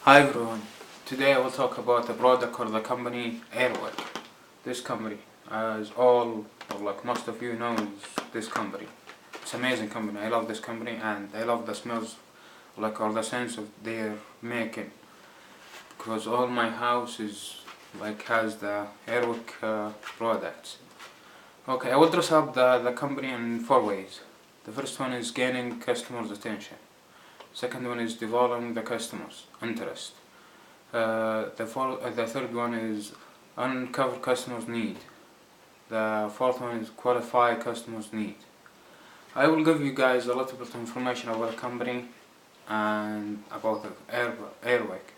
Hi everyone, today I will talk about the product or the company Wick. This company, as all or like most of you know, this company. It's an amazing company. I love this company and I love the smells or the sense of their making, because all my house is has the Wick products. Okay, I will dress up the company in four ways. The first one is gaining customers' attention. Second one is developing the customers' interest. The third one is uncover customers' need. The fourth one is qualify customers' need. I will give you guys a little bit of information about the company and about the Wick.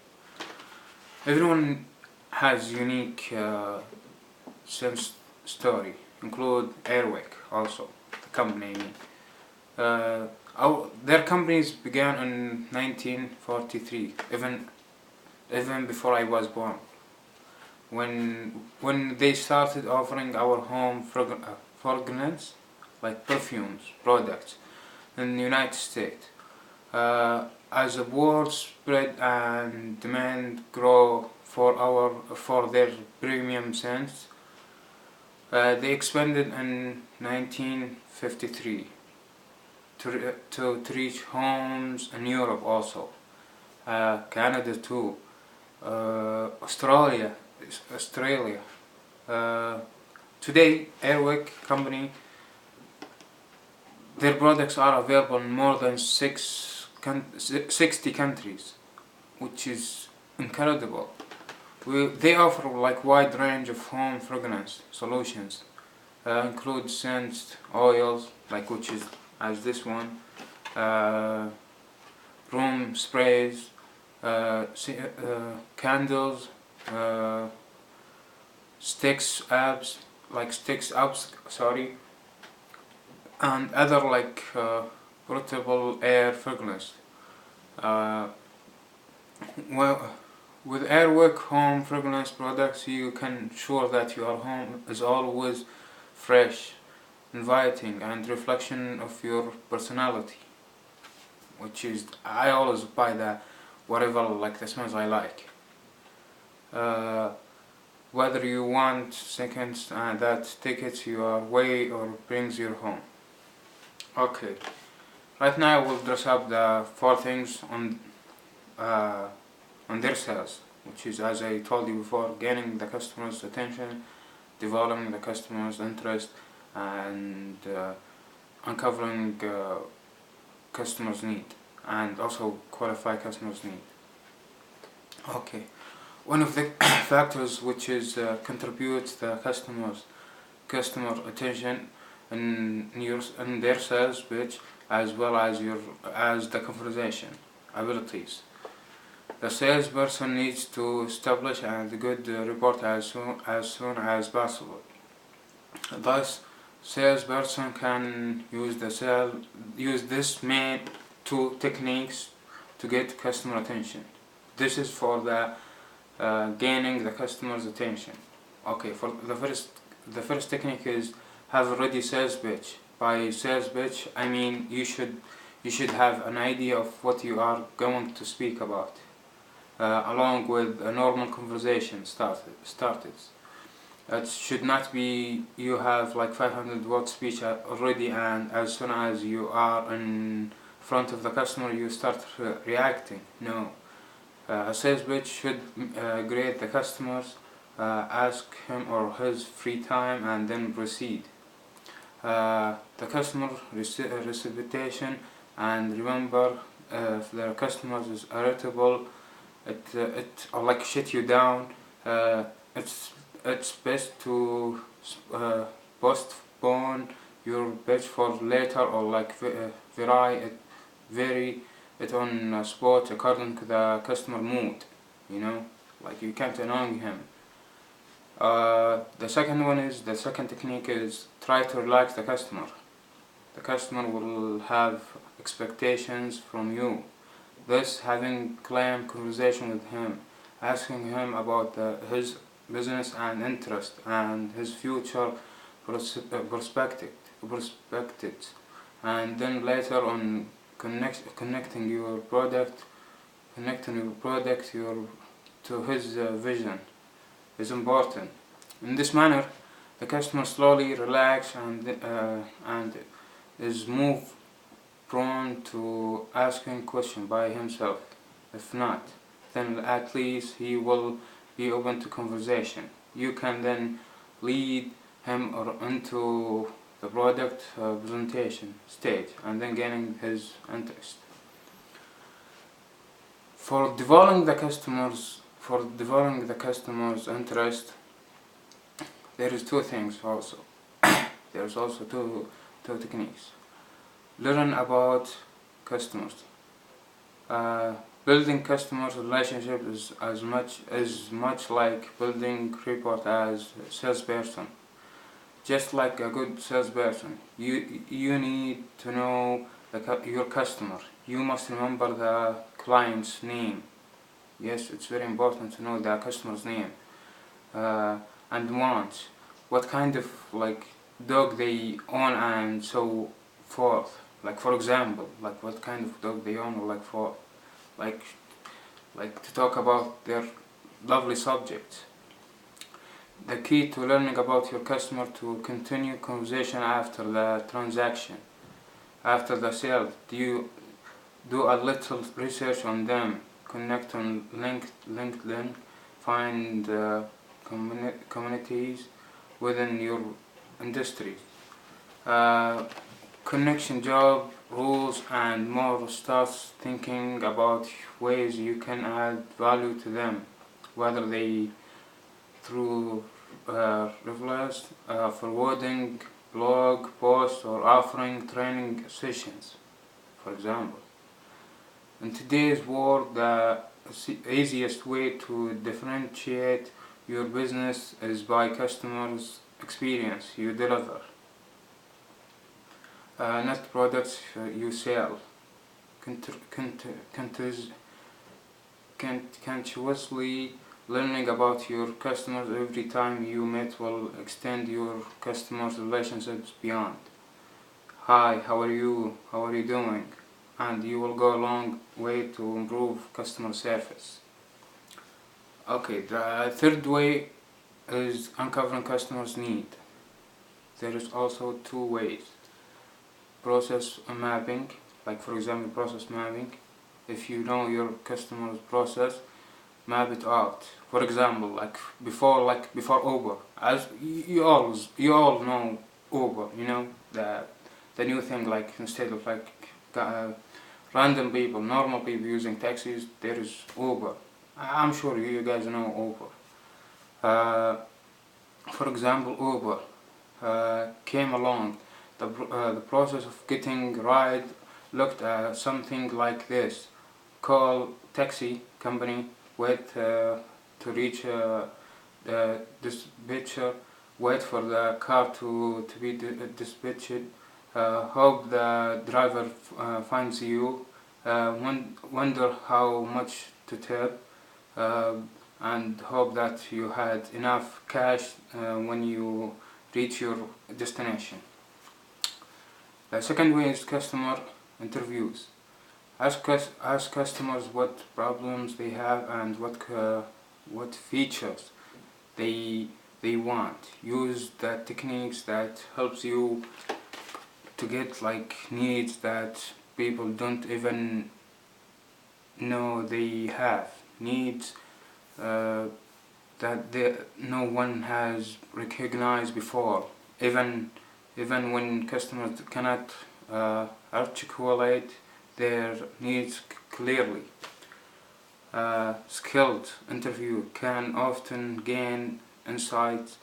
Everyone has unique sense story, include Wick also, the company I mean. Their companies began in 1943, even before I was born, when they started offering our home fragrance, like perfumes products, in the United States. As the world spread and demand grow for their premium scents, they expanded in 1953 to reach homes in Europe also, Canada too, Australia. Today, Wick company, their products are available in more than 60 countries, which is incredible. They offer wide range of home fragrance solutions, include scents, oils, which is as this one, room sprays, candles, sticks apps, and other portable air fragrance. Well, with Wick home fragrance products, you can ensure that your home is always fresh, inviting, and reflection of your personality. Which is, I always buy whatever the smells I like. Whether you want seconds that tickets your way or brings you home. Okay, right now I will dress up the four things on their sales, which is, as I told you before, gaining the customer's attention, developing the customer's interest, and uncovering customers' need, and also qualify customers' need. Okay, one of the factors which is contributes the customer attention in their sales pitch, as well as the conversation abilities. The salesperson needs to establish a good report as soon as possible. Thus, salesperson can use this main two techniques to get customer attention. This is for the gaining the customer's attention. Okay, for the first technique is have a ready sales pitch. By sales pitch, I mean you should have an idea of what you are going to speak about, along with a normal conversation started. It should not be you have 500 word speech already, and as soon as you are in front of the customer you start reacting. No. A sales pitch should greet the customers, ask him or his free time, and then proceed. The customer reciprocation, and remember, if the customer is irritable, it or shut you down, it's best to postpone your pitch for later, or vary it on spot according to the customer mood. You can't annoy him. The second technique is try to relax the customer. The customer will have expectations from you. Thus, having calm conversation with him, asking him about his business and interest and his future perspectives, and then later on connecting your product connecting your product to his vision is important. In this manner, the customer slowly relax and is more prone to asking questions by himself. If not, then at least he will be open to conversation. You can then lead him or into the product presentation stage and then gaining his interest. For developing the customer's interest, there is two things also. There's also two techniques. Learn about customers. Building customer relationship is much like building rapport as a salesperson. Just like a good salesperson, you need to know your customer. You must remember the client's name. Yes, it's very important to know the customer's name and wants, what kind of dog they own and so forth. Like for example, like what kind of dog they own, or like to talk about their lovely subjects. The key to learning about your customer to continue conversation after the transaction, after the sale. Do a little research on them, connect on LinkedIn, find communities within your industry, connection job rules and more. Start thinking about ways you can add value to them, whether they through reviews, forwarding blog posts, or offering training sessions, for example. In today's world, the easiest way to differentiate your business is by customers' experience you deliver, not products you sell. Continuously learning about your customers every time you meet will extend your customers' relationships beyond "Hi, how are you? How are you doing?" and you will go a long way to improve customer service. Okay, the third way is uncovering customers' need. There is also two ways. Process mapping, like for example process mapping. If you know your customer's process, map it out. For example, like before Uber, as you all know Uber, you know the new thing, like instead of random people, normal people using taxis, there is Uber. I'm sure you guys know Uber. For example, Uber came along. The process of getting ride looked something like this. Call taxi company, wait to reach the dispatcher, wait for the car to be dispatched, hope the driver finds you, wonder how much to tip, and hope that you had enough cash when you reach your destination. The second way is customer interviews. Ask customers what problems they have and what features they want. Use the techniques that helps you to get needs that people don't even know they have. Needs that no one has recognized before. Even when customers cannot articulate their needs clearly. Skilled interview can often gain insights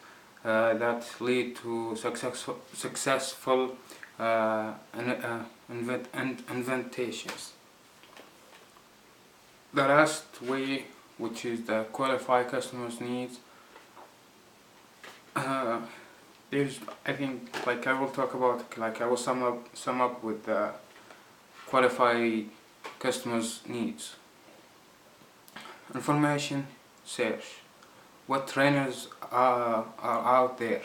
that lead to successful invitations. The last way, which is the qualify customers' needs, there's, I think, I will talk about, I will sum up with the qualify customers' needs. Information search. What trainers are out there?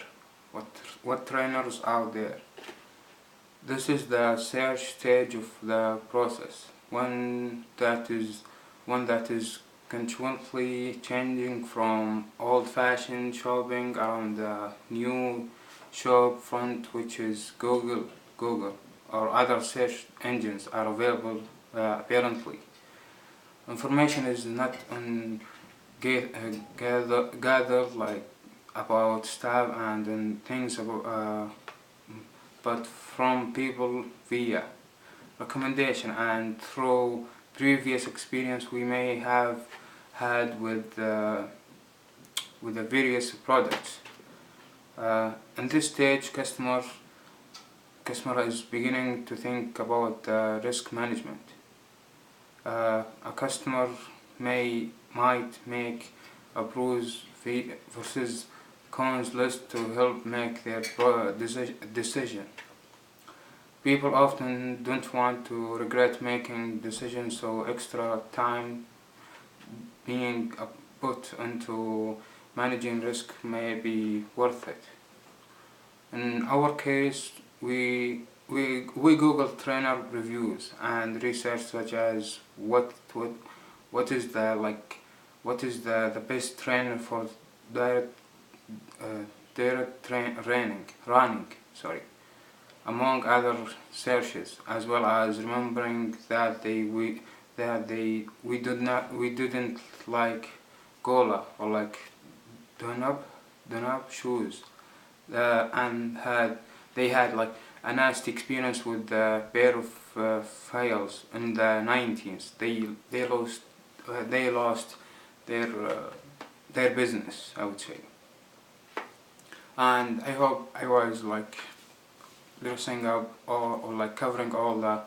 What trainers out there? This is the search stage of the process. One that is one that is continually changing from old-fashioned shopping around the new shop front, which is Google or other search engines are available apparently. Information is not on gathered like about stuff and things about, but from people via recommendation and through previous experience we may have had with the various products. In this stage, customer is beginning to think about risk management. A customer might make a pros versus cons list to help make their decision. People often don't want to regret making decisions, so extra time being put into managing risk may be worth it. In our case, we Google trainer reviews and research such as what is the best trainer for direct running, among other searches, as well as remembering that we didn't like Gola or like Dunab shoes, and they had like a nasty experience with a pair of files in the 90s. They lost their business, I would say. And I hope I was like dressing up or like covering all the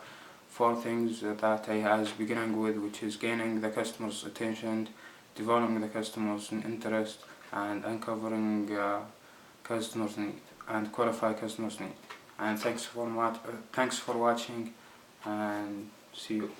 four things that I was beginning with, which is gaining the customer's attention, developing the customer's interest, and uncovering customers' need and qualify customers' need. And thanks for watching, and see you.